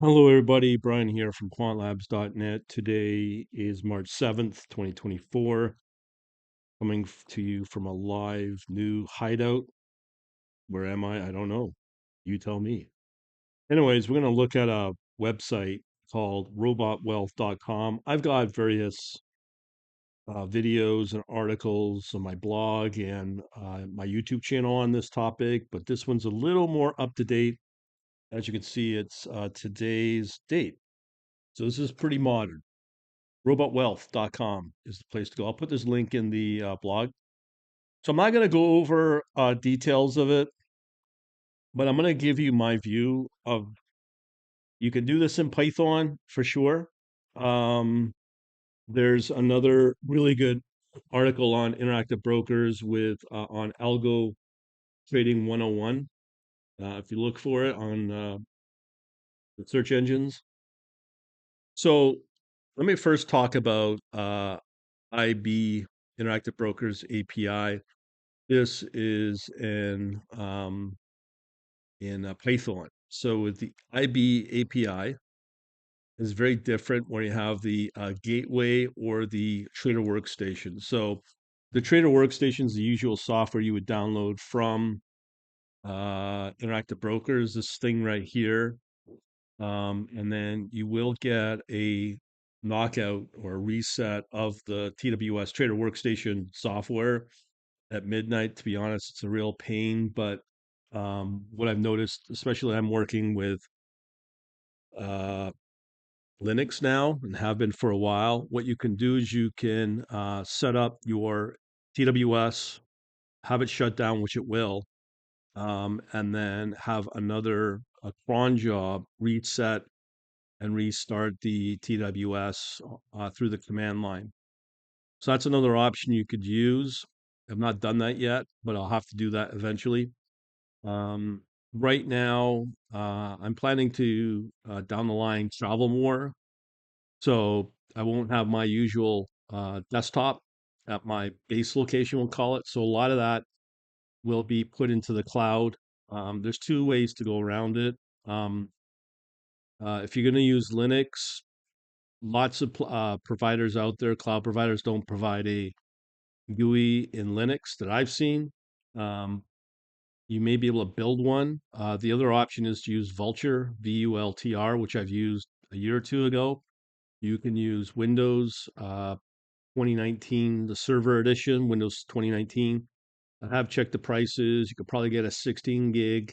Hello, everybody. Brian here from quantlabs.net. Today is March 7th, 2024. Coming to you from a live new hideout. Where am I? I don't know. You tell me. Anyways, we're going to look at a website called robotwealth.com. I've got various videos and articles on my blog and my YouTube channel on this topic, but this one's a little more up to date. As you can see, it's today's date. So this is pretty modern. Robotwealth.com is the place to go. I'll put this link in the blog. So I'm not going to go over details of it, but I'm going to give you my view of you can do this in Python for sure. Um, there's another really good article on interactive brokers with on algo trading 101. If you look for it on the search engines. So let me first talk about IB Interactive Brokers API. This is in Python. So with the IB API is very different when you have the gateway or the trader workstation. So the trader workstation is the usual software you would download from Interactive Brokers. This thing right here, and then you will get a knockout or a reset of the TWS Trader Workstation software at midnight. To be honest, it's a real pain. But what I've noticed, especially I'm working with uh, Linux now and have been for a while, what you can do is you can set up your TWS, have it shut down, which it will, and then have another a cron job reset and restart the TWS through the command line. So that's another option you could use. I've not done that yet, but I'll have to do that eventually. Um, right now, I'm planning to down the line travel more, so I won't have my usual desktop at my base location, we'll call it. So a lot of that will be put into the cloud. There's two ways to go around it. Um, if you're going to use Linux, lots of providers out there, cloud providers don't provide a GUI in Linux that I've seen. Um, you may be able to build one. The other option is to use Vultr, VULTR, which I've used a year or two ago. You can use Windows 2019, the server edition, Windows 2019. I have checked the prices. You could probably get a 16 gig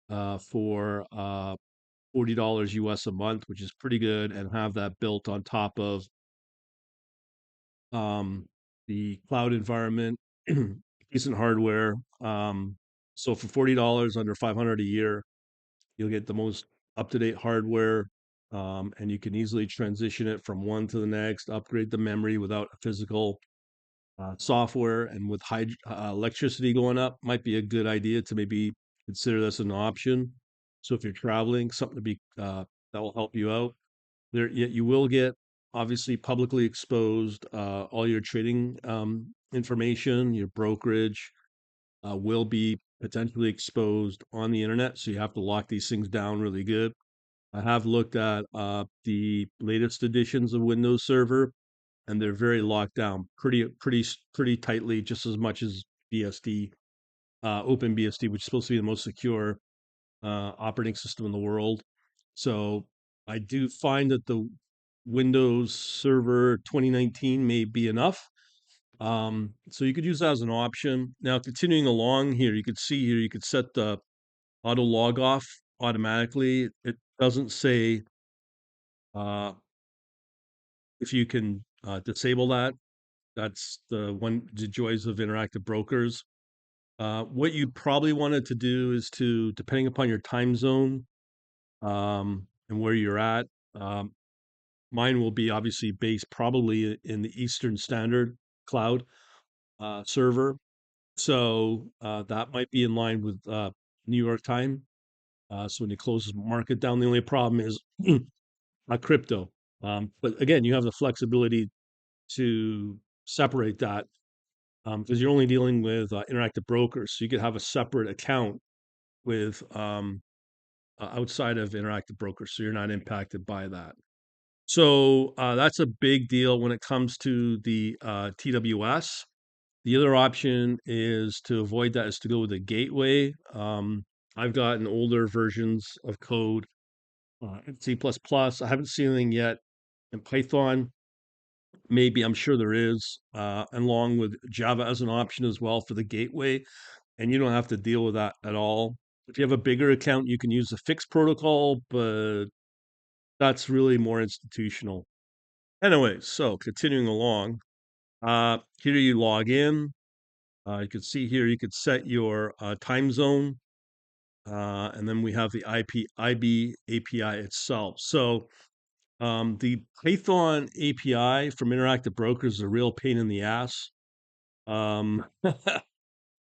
for $40 US a month, which is pretty good, and have that built on top of um, the cloud environment, decent hardware. So for $40 under 500 a year, you'll get the most up-to-date hardware, and you can easily transition it from one to the next, upgrade the memory without a physical software. And with electricity going up, might be a good idea to maybe consider this an option. So if you're traveling, something to be that will help you out. There, yet you will get obviously publicly exposed all your trading information, your brokerage will be potentially exposed on the internet. So you have to lock these things down really good. I have looked at the latest editions of Windows Server, and they're very locked down, pretty tightly, just as much as BSD, OpenBSD, which is supposed to be the most secure operating system in the world. So I do find that the Windows Server 2019 may be enough. So you could use that as an option. Now, continuing along here, you could see here, you could set the auto log off automatically. It doesn't say uh, if you can disable that. That's the joys of interactive brokers. What you probably wanted to do is to, depending upon your time zone and where you're at, um, mine will be obviously based probably in the Eastern Standard Cloud server. So that might be in line with New York time. So when you close the market down, the only problem is crypto. But again, you have the flexibility to separate that because you're only dealing with interactive brokers. So you could have a separate account with outside of Interactive Brokers, so you're not impacted by that. So that's a big deal when it comes to the TWS. The other option is to avoid that is to go with a gateway. I've gotten older versions of code in C++. I haven't seen anything yet in Python. Maybe I'm sure there is, along with Java as an option as well for the gateway, and you don't have to deal with that at all. If you have a bigger account, you can use the fixed protocol, but that's really more institutional. Anyway, so continuing along, here you log in. You can see here you could set your time zone, and then we have the IB API itself. So the Python API from Interactive Brokers is a real pain in the ass. Um,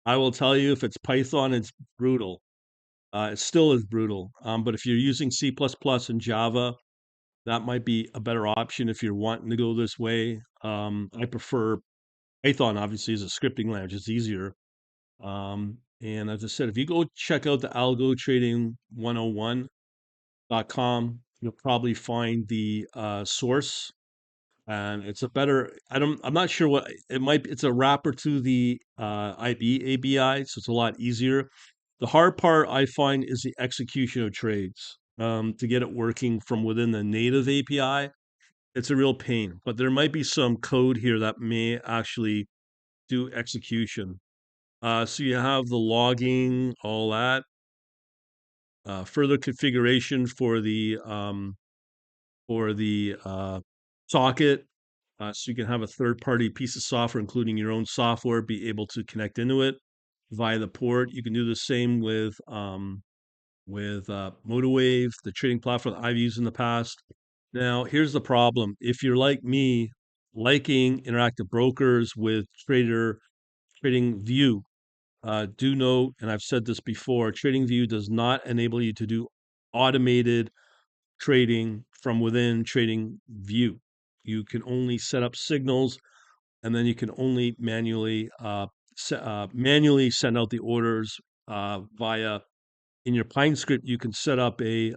I will tell you, if it's Python, it's brutal. It still is brutal. But if you're using C++ and Java, that might be a better option if you're wanting to go this way. I prefer Python, obviously, as a scripting language. It's easier. And as I said, if you go check out the algotrading101.com, you'll probably find the source, and it's a better, I'm not sure what it might be. It's a wrapper to the IB ABI, so it's a lot easier. The hard part I find is the execution of trades. To get it working from within the native API, it's a real pain, but there might be some code here that may actually do execution. So you have the logging, all that. Further configuration for the socket, so you can have a third-party piece of software, including your own software, be able to connect into it via the port. You can do the same with MotorWave, the trading platform that I've used in the past. Now, here's the problem: if you're like me, liking Interactive Brokers with Trading View, do note, and I've said this before, TradingView does not enable you to do automated trading from within TradingView. You can only set up signals, and then you can only manually send out the orders via. In your Pine script, you can set up a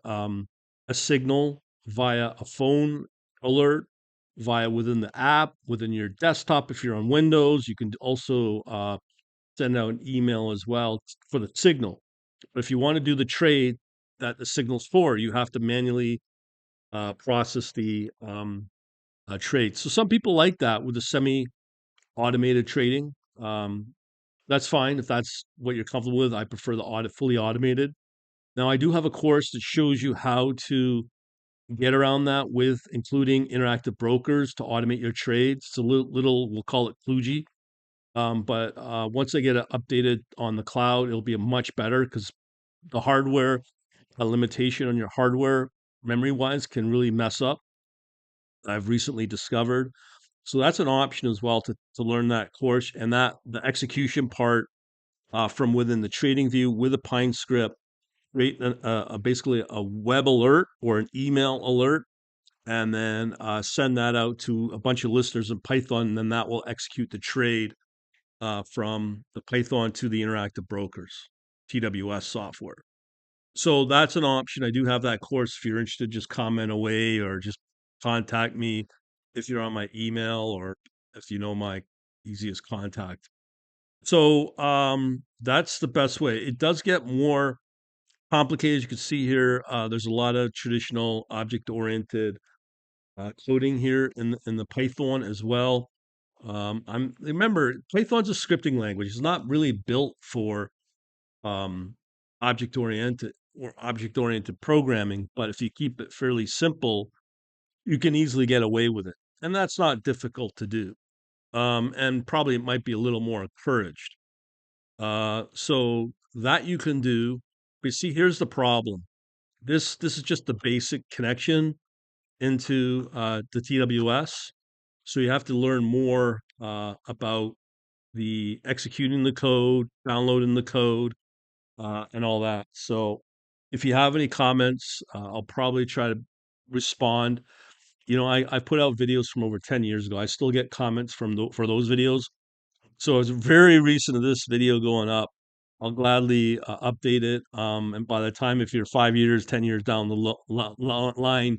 signal via a phone alert, via within the app, within your desktop. If you're on Windows, you can also send out an email as well for the signal. But if you want to do the trade that the signal's for, you have to manually process the trade. So some people like that with the semi-automated trading. That's fine if that's what you're comfortable with. I prefer the fully automated. Now, I do have a course that shows you how to get around that with including Interactive Brokers to automate your trades. It's a little we'll call it kludgy. But once I get it updated on the cloud, it'll be a much better, because the hardware, a limitation on your hardware memory wise can really mess up. I've recently discovered. So that's an option as well to learn that course, and that the execution part from within the trading view with a Pine script, create basically a web alert or an email alert, and then send that out to a bunch of listeners in Python, and then that will execute the trade from the Python to the Interactive Brokers, TWS software. So that's an option. I do have that course. If you're interested, just comment away or just contact me if you're on my email or if you know my easiest contact. So that's the best way. It does get more complicated. As you can see here, there's a lot of traditional object-oriented coding here in the Python as well. Remember, Python's a scripting language. It's not really built for um, object-oriented programming. But if you keep it fairly simple, you can easily get away with it, and that's not difficult to do. And probably it might be a little more encouraged. So that you can do. But see, here's the problem. This is just the basic connection into the TWS. So you have to learn more about the executing the code, downloading the code, and all that. So if you have any comments, I'll probably try to respond. I put out videos from over 10 years ago. I still get comments for those videos. So it's very recent of this video going up. I'll gladly update it. And by the time, if you're 5 years, 10 years down the line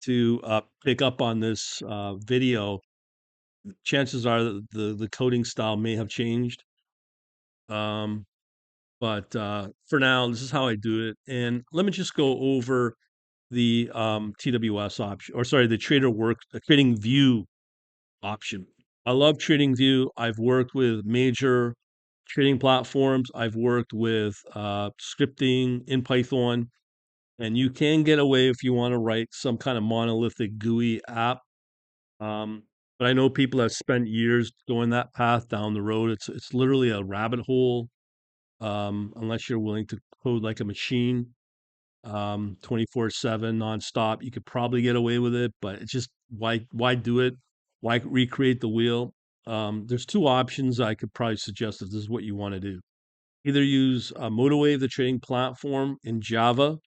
to pick up on this video, chances are that the coding style may have changed. Um, but for now, this is how I do it. And let me just go over the TWS option, or sorry, the trading view option. I love trading view. I've worked with major trading platforms. I've worked with scripting in Python, and you can get away if you want to write some kind of monolithic GUI app. Um, but I know people have spent years going that path down the road. It's literally a rabbit hole, unless you're willing to code like a machine, 24/7 nonstop. You could probably get away with it, but it's just why do it? Why recreate the wheel? There's two options I could probably suggest if this is what you want to do. Either use Motorwave, the trading platform, in Java,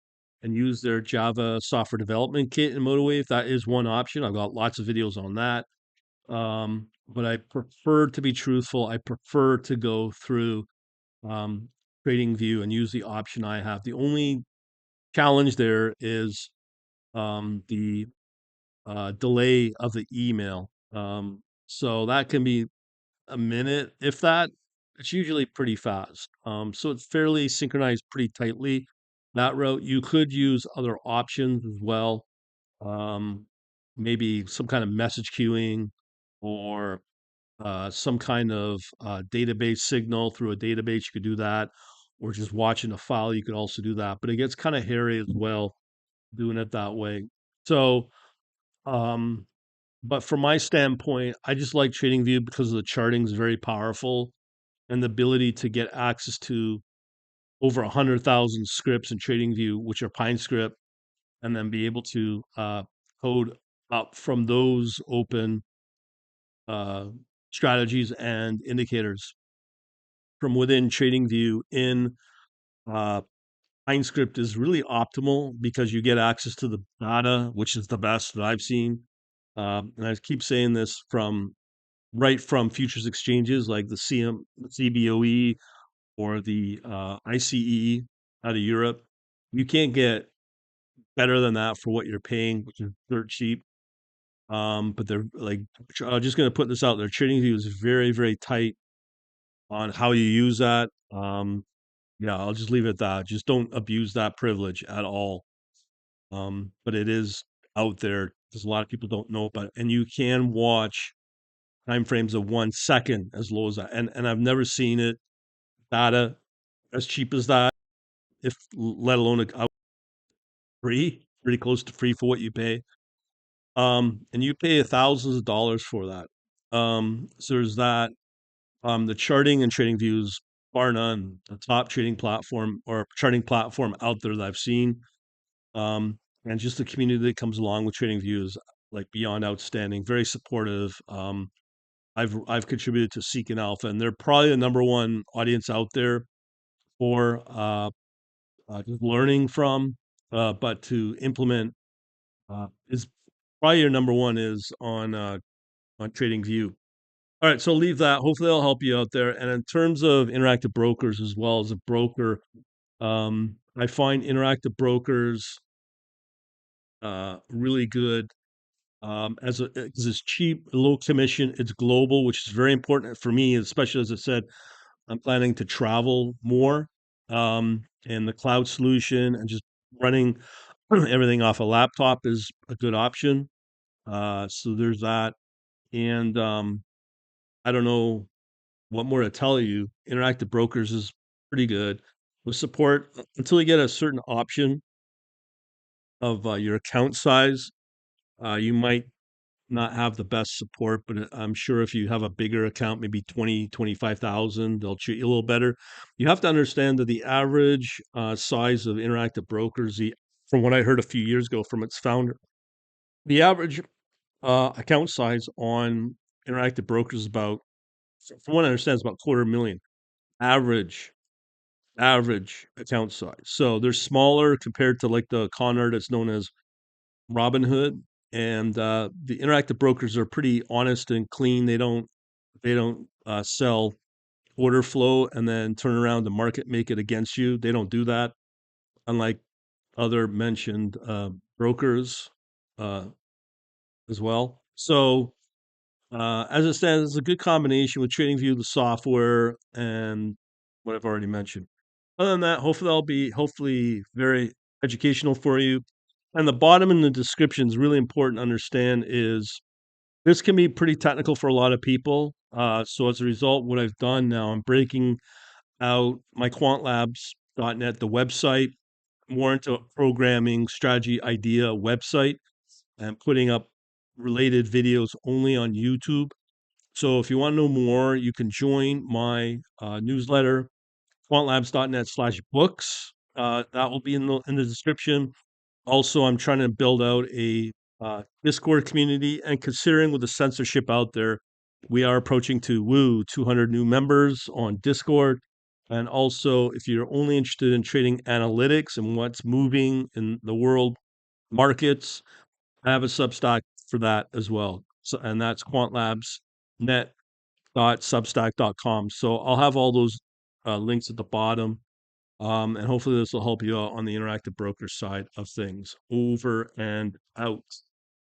and use their Java software development kit in Motorwave. That is one option. I've got lots of videos on that. But I prefer to be truthful. I prefer to go through um, TradingView and use the option I have. The only challenge there is the delay of the email. So that can be a minute, if that. It's usually pretty fast. So it's fairly synchronized pretty tightly. That route, you could use other options as well. Um, Maybe some kind of message queuing or some kind of database signal through a database. You could do that, or just watching a file. You could also do that, but it gets kind of hairy as well doing it that way. So, um, but from my standpoint, I just like TradingView because the charting is very powerful and the ability to get access to over 100,000 scripts in TradingView, which are Pine script, and then be able to code up from those open uh, strategies and indicators from within TradingView in uh, Pine script is really optimal because you get access to the data, which is the best that I've seen. And I keep saying this from futures exchanges like the CBOE or the ICE out of Europe. You can't get better than that for what you're paying, which is dirt cheap. But they're like, I'm just going to put this out there. Trading view is very, very tight on how you use that. Yeah, I'll just leave it at that. Just don't abuse that privilege at all. But it is out there because a lot of people don't know about it. And you can watch time frames of 1 second as low as that. And I've never seen it data as cheap as that, if let alone free, pretty close to free for what you pay. And you pay thousands of dollars for that. So there's that. The charting and trading views, bar none, the top trading platform or charting platform out there that I've seen. And just the community that comes along with trading views, like beyond outstanding, very supportive. I've contributed to Seek and Alpha, and they're probably the number one audience out there for just learning from, but to implement is probably your number one is on Trading View. All right, so leave that. Hopefully, that'll help you out there. And in terms of interactive brokers, as well as a broker, I find interactive brokers really good. Because it's cheap, low commission, it's global, which is very important for me, especially as I said, I'm planning to travel more. And the cloud solution and just running everything off a laptop is a good option. So there's that. And I don't know what more to tell you. Interactive Brokers is pretty good with support until you get a certain option of your account size. You might not have the best support, but I'm sure if you have a bigger account, maybe 20, 25,000, they'll treat you a little better. You have to understand that the average size of Interactive Brokers, from what I heard a few years ago from its founder, the average account size on Interactive Brokers is about, from what I understand, is about 250,000 average account size. So they're smaller compared to like the Conard that's known as Robinhood, and the Interactive Brokers are pretty honest and clean. They don't sell order flow and then turn around the market make it against you. They don't do that, unlike other mentioned brokers uh, as well. So as it stands, it's a good combination with TradingView, the software, and what I've already mentioned. Other than that, hopefully that'll be hopefully very educational for you. And the bottom in the description is really important to understand is this can be pretty technical for a lot of people. So as a result, what I've done now, I'm breaking out my quantlabs.net, the website, more into a programming strategy idea website, and putting up related videos only on YouTube. So if you want to know more, you can join my newsletter, quantlabs.net/books. That will be in the description. Also, I'm trying to build out a Discord community, and considering with the censorship out there, we are approaching to 200 new members on Discord. And also, if you're only interested in trading analytics and what's moving in the world markets, I have a Substack for that as well. So, and that's quantlabsnet.substack.com. So I'll have all those links at the bottom. And hopefully this will help you out on the interactive broker side of things. Over and out.